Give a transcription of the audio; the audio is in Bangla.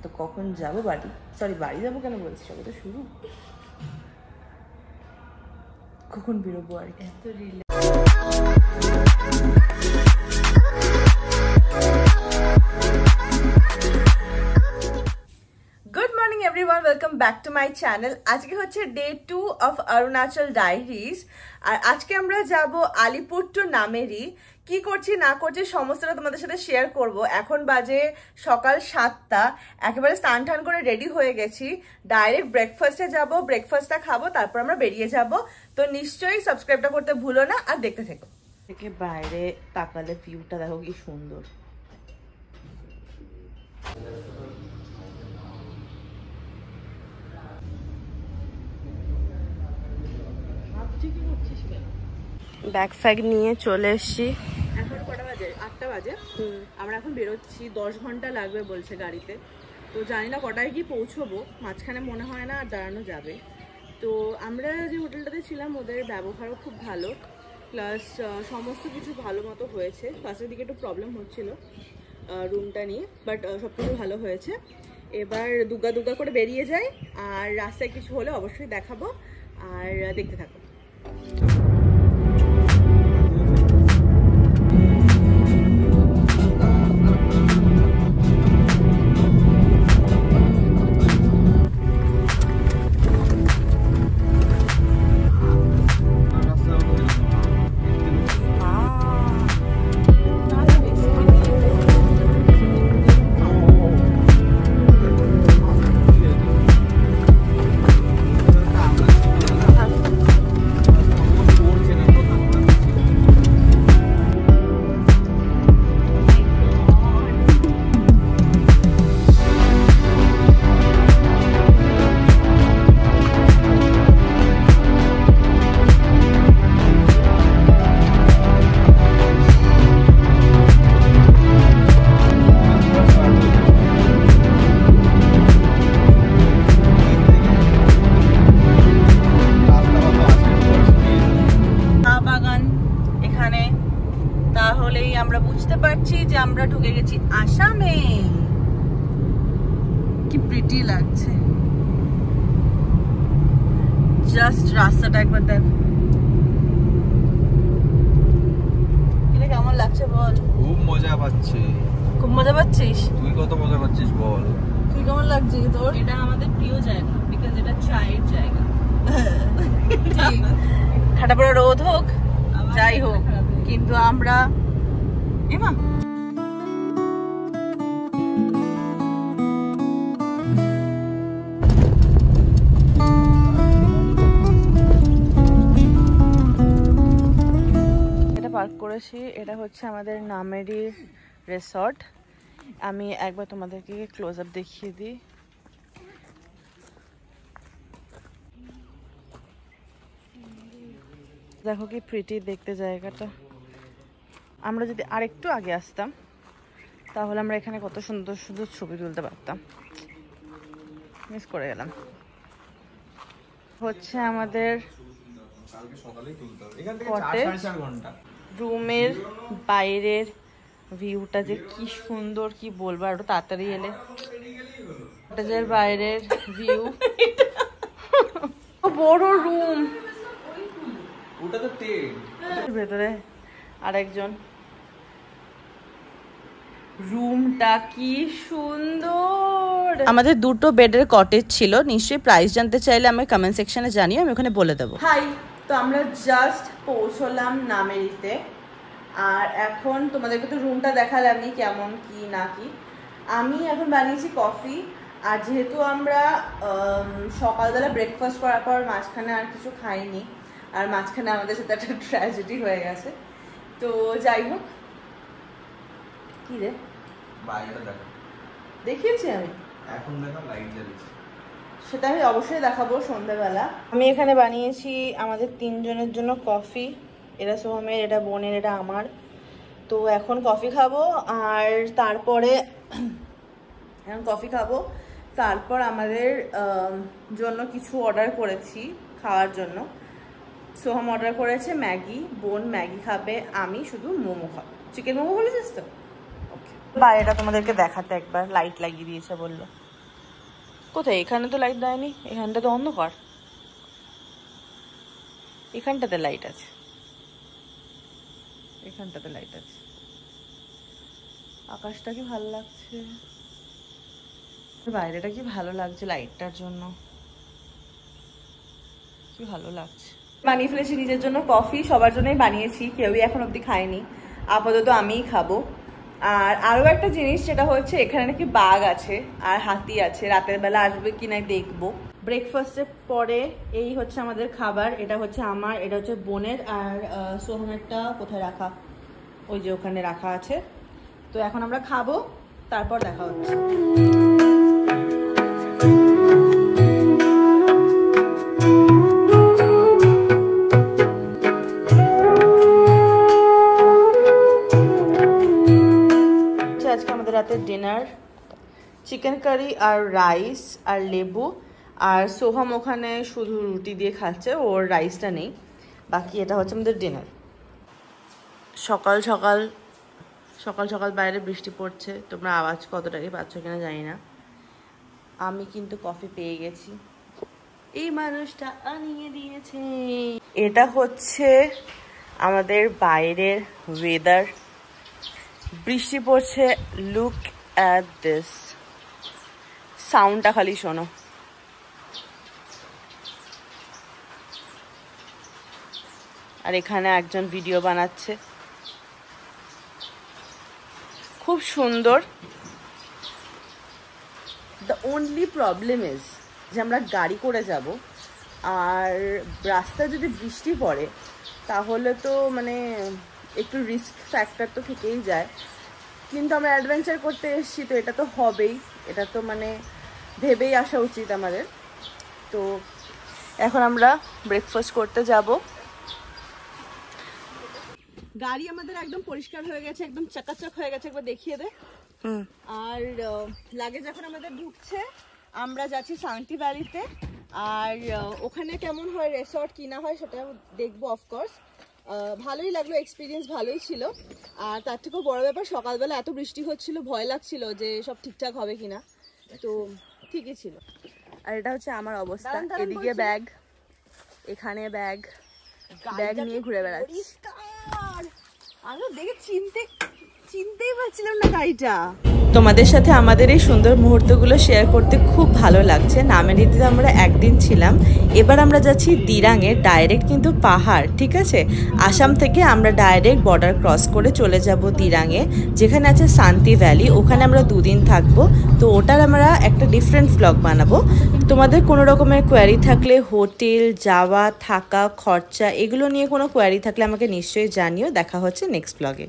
তো কখন যাবো বাড়ি, সরি বাড়ি যাবো কেন বলছি, সবে তো শুরু, কখন বেরোবো আর কি। এত relax. Everyone welcome back to my channel. आज के होच्छे डे 2 অফ অরুণাচল ডায়েরিজ। আর আজকে আমরা যাব আলিপুর টু নামেরি। কি করছি না করছি সমস্তটা তোমাদের সাথে শেয়ার করব। এখন বাজে সকাল 7টা, একেবারে স্নান টান করে রেডি হয়ে গেছি। ডাইরেক্ট ব্রেকফাস্টে যাব, ব্রেকফাস্টটা খাবো, তারপর আমরা বেরিয়ে যাব। তো নিশ্চয়ই সাবস্ক্রাইবটা করতে ভুলো না আর দেখতে থেকো। থেকে বাইরে তাকালে ভিউটা দেখো কি সুন্দর। ব্যাগ ফ্যাগ নিয়ে চলে এসছি। এখন কটা বাজে? 8টা বাজে। আমরা এখন বেরোচ্ছি, 10 ঘন্টা লাগবে বলছে গাড়িতে। তো জানি না কটায় কি পৌঁছবো, মাঝখানে মনে হয় না আর দাঁড়ানো যাবে। তো আমরা যে হোটেলটাতে ছিলাম ওদের ব্যবহারও খুব ভালো, প্লাস সমস্ত কিছু ভালো মতো হয়েছে। ফার্স্টের দিকে একটু প্রবলেম হচ্ছিল রুমটা নিয়ে, বাট সব কিছু ভালো হয়েছে। এবার দুগা দুগা করে বেরিয়ে যাই, আর রাস্তায় কিছু হলে অবশ্যই দেখাবো, আর দেখতে থাকো। তাহলেই আমরা বুঝতে পারছি যে আমরা ঢুকে গেছি আসামে। কি প্রিটি লাগছে, জাস্ট রাস্তাটা একবার দেখ। এটা কেমন লাগছে বল? খুব মজা পাচ্ছি। খুব মজা পাচ্ছিস? তুই কত মজা পাচ্ছিস বল? তুই কেমন লাগছে তোর? এটা আমাদের প্রিয় জায়গা, বিকজ এটা চায়ের জায়গা। ঠিক, ঠান্ডা পড়া রোদ হোক যাই হোক, কিন্তু আমরা এমা এটা পার্ক করেছি। এটা হচ্ছে আমাদের নামেরি রিসর্ট। আমি একবার তোমাদেরকে ক্লোজ আপ দেখিয়ে দিই। দেখো কি প্রিটি দেখতে জায়গাটা। আমরা যদি আরেকটু আগে আসতাম তাহলে আমরা এখানে কত সুন্দর সুন্দর ছবি তুলতে পারতাম, মিস করে গেলাম। হচ্ছে আমাদের রুমের বাইরের ভিউটা যে কি সুন্দর, কি বলবো, আরো তাড়াতাড়ি এলে। কটেজের বাইরের ভিউ, বড় রুম, ওটা তো টেন্ট, ভেতরে আরেকজন। রুমটা কি সুন্দর। আমাদের দুটো বেডের কটেজ ছিল। নিশ্চয়ই প্রাইস জানতে চাইলে আমি কমেন্ট সেকশনে জানিও, আমি ওখানে বলে দেবো। হাই, তো আমরা জাস্ট পৌঁছলাম নামেরিতে, আর এখন তোমাদেরকে তো রুমটা দেখালামই কেমন কি না কি। আমি এখন বানিয়েছি কফি, আর যেহেতু আমরা সকালবেলা ব্রেকফাস্ট করার পর মাঝখানে আর কিছু খাইনি, আর মাঝখানে আমাদের সাথে একটা ট্র্যাজেডি হয়ে গেছে। তো যাই হোক, কি রে বাইরেটা দেখো, দেখিয়েছি আমি, এখন দেখো লাইট জ্বলছে, সেটা আমি অবশ্যই দেখাবো সন্ধ্যাবেলা। আমি এখানে বানিয়েছি আমাদের 3 জনের জন্য কফি। এটা সোহমের, এটা বোনের, এটা আমার। তো এখন কফি খাবো, আর তারপরে তারপর আমাদের জন্য কিছু অর্ডার করেছি খাওয়ার জন্য। সোহম অর্ডার করেছে ম্যাগি, বোন ম্যাগি খাবে, আমি শুধু মোমো খাবো। চিকেন মোমো বলেছিস তো? ওকে, বাইরেটা তোমাদেরকে দেখাতে একবার, লাইট লাগিয়ে দিয়েছে বললো। কোথায়? এখানে তো লাইট দেয়নি, এখানটা তো অন্ধকার। এখানটাতে লাইট আছে, এখানটাতে লাইট আছে। আকাশটা কি ভালো লাগছে, বাইরেটা কি ভালো লাগছে লাইটটার জন্য, কি ভালো লাগছে। বানিয়ে ফেলেছি নিজের জন্য কফি, সবার জন্যই বানিয়েছি, কেউই এখন অবধি খায়নি, আপাতত আমিই খাবো। আর আরও একটা জিনিস যেটা হচ্ছে, এখানে নাকি বাঘ আছে আর হাতি আছে, রাতের বেলা আসবে কিনা দেখবো। ব্রেকফাস্টের পরে এই হচ্ছে আমাদের খাবার, এটা হচ্ছে আমার, এটা হচ্ছে বোনের, আর সোহমেরটা কোথায় রাখা, ওই যে ওখানে রাখা আছে। তো এখন আমরা খাবো, তারপর দেখা হচ্ছে। আজকে আমাদের রাতের ডিনার চিকেন কারি আর রাইস আর লেবু, আর সোহাম ওখানে শুধু রুটি দিয়ে খাচ্ছে, ওর রাইসটা নেই। বাকি এটা হচ্ছে আমাদের ডিনার। সকাল সকাল সকাল সকাল বাইরে বৃষ্টি পড়ছে, তোমরা আওয়াজ কতটাই পাচ্ছ কিনা জানি না। আমি কিন্তু কফি পেয়ে গেছি, এই মানুষটা আনিয়ে দিয়েছে। এটা হচ্ছে আমাদের বাইরের ওয়েদার, বৃষ্টি পড়ছে। লুক অ্যাট দিস, সাউন্ডটা খালি শোনো। আর এখানে একজন ভিডিও বানাচ্ছে, খুব সুন্দর। দ্য অনলি প্রবলেম ইজ যে আমরা গাড়ি করে যাব, আর রাস্তায় যদি বৃষ্টি পড়ে তাহলে তো মানে একটু রিস্ক ফ্যাক্টর তো থেকেই যায়। কিন্তু আমরা অ্যাডভেঞ্চার করতে এসেছি, তো এটা তো হবেই, এটা তো মানে ভেবেই আসা উচিত আমাদের। তো এখন আমরা ব্রেকফাস্ট করতে যাব। গাড়ি আমাদের একদম পরিষ্কার হয়ে গেছে, একদম চাকাচাক হয়ে গেছে, একবার দেখিয়ে দে। আর লাগেজ এখন আমাদের ঢুকছে, আমরা যাচ্ছি শান্তি ভ্যালিতে। আর ওখানে কেমন হয় রিসর্ট কিনা হয় সেটা দেখবো অফকোর্স। ভালোই লাগলো, এক্সপিরিয়েন্স ভালোই ছিল। আর তার থেকেও বড় ব্যাপার, সকালবেলা এত বৃষ্টি হচ্ছিল, ভয় লাগছিল যে সব ঠিকঠাক হবে কিনা, তো ঠিকই ছিল। আর এটা হচ্ছে আমার অবস্থা, এদিকে ব্যাগ, এখানে ব্যাগ, ব্যাগ নিয়ে ঘুরে বেড়াচ্ছি। আমি দেখে চিনতেই পারছিলাম না গাড়িটা। তোমাদের সাথে আমাদের এই সুন্দর মুহূর্তগুলো শেয়ার করতে খুব ভালো লাগছে। নামেরিতে আমরা একদিন ছিলাম, এবার আমরা যাচ্ছি দিরাঙে, ডাইরেক্ট কিন্তু পাহাড়, ঠিক আছে। আসাম থেকে আমরা ডাইরেক্ট বর্ডার ক্রস করে চলে যাব দিরাঙে, যেখানে আছে শান্তি ভ্যালি, ওখানে আমরা 2 দিন থাকবো। তো ওটার আমরা একটা ডিফারেন্ট ভ্লগ বানাবো। তোমাদের কোনো রকমের কোয়ারি থাকলে, হোটেল, যাওয়া, থাকা, খরচা, এগুলো নিয়ে কোনো কোয়ারি থাকলে আমাকে নিশ্চয়ই জানিও। দেখা হচ্ছে নেক্সট ব্লগে।